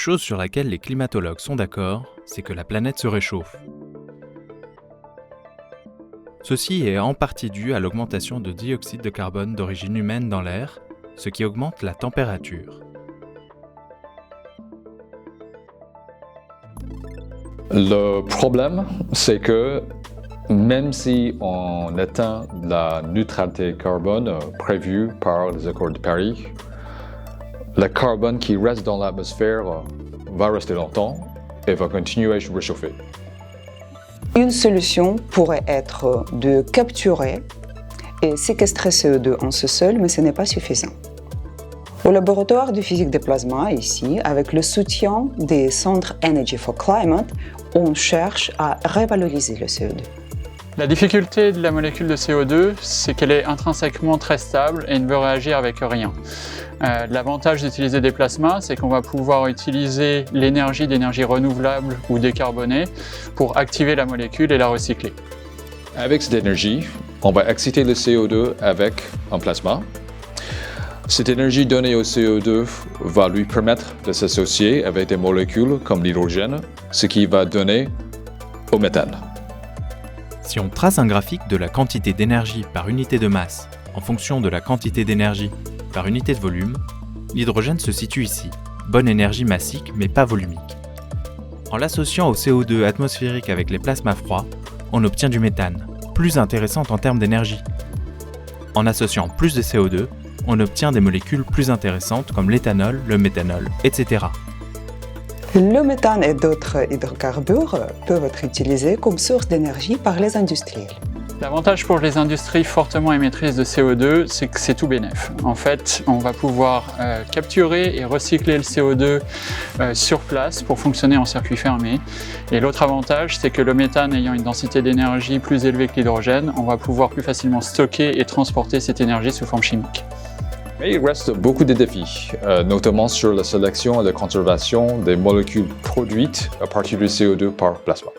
chose sur laquelle les climatologues sont d'accord, c'est que la planète se réchauffe. Ceci est en partie dû à l'augmentation de dioxyde de carbone d'origine humaine dans l'air, ce qui augmente la température. Le problème, c'est que même si on atteint la neutralité carbone prévue par les accords de Paris, le carbone qui reste dans l'atmosphère va rester longtemps et va continuer à réchauffer. Une solution pourrait être de capturer et séquestrer CO2 en sous-sol, mais ce n'est pas suffisant. Au laboratoire de physique des plasmas, ici, avec le soutien des centres Energy for Climate, on cherche à revaloriser le CO2. La difficulté de la molécule de CO2, c'est qu'elle est intrinsèquement très stable et ne veut réagir avec rien. L'avantage d'utiliser des plasmas, c'est qu'on va pouvoir utiliser l'énergie d'énergie renouvelable ou décarbonée pour activer la molécule et la recycler. Avec cette énergie, on va exciter le CO2 avec un plasma. Cette énergie donnée au CO2 va lui permettre de s'associer avec des molécules comme l'hydrogène, ce qui va donner au méthane. Si on trace un graphique de la quantité d'énergie par unité de masse en fonction de la quantité d'énergie par unité de volume, l'hydrogène se situe ici, bonne énergie massique mais pas volumique. En l'associant au CO2 atmosphérique avec les plasmas froids, on obtient du méthane, plus intéressant en termes d'énergie. En associant plus de CO2, on obtient des molécules plus intéressantes comme l'éthanol, le méthanol, etc. Le méthane et d'autres hydrocarbures peuvent être utilisés comme source d'énergie par les industriels. L'avantage pour les industries fortement émettrices de CO2, c'est que c'est tout bénef. En fait, on va pouvoir capturer et recycler le CO2 sur place pour fonctionner en circuit fermé. Et l'autre avantage, c'est que le méthane ayant une densité d'énergie plus élevée que l'hydrogène, on va pouvoir plus facilement stocker et transporter cette énergie sous forme chimique. Mais il reste beaucoup de défis, notamment sur la sélection et la conservation des molécules produites à partir du CO2 par plasma.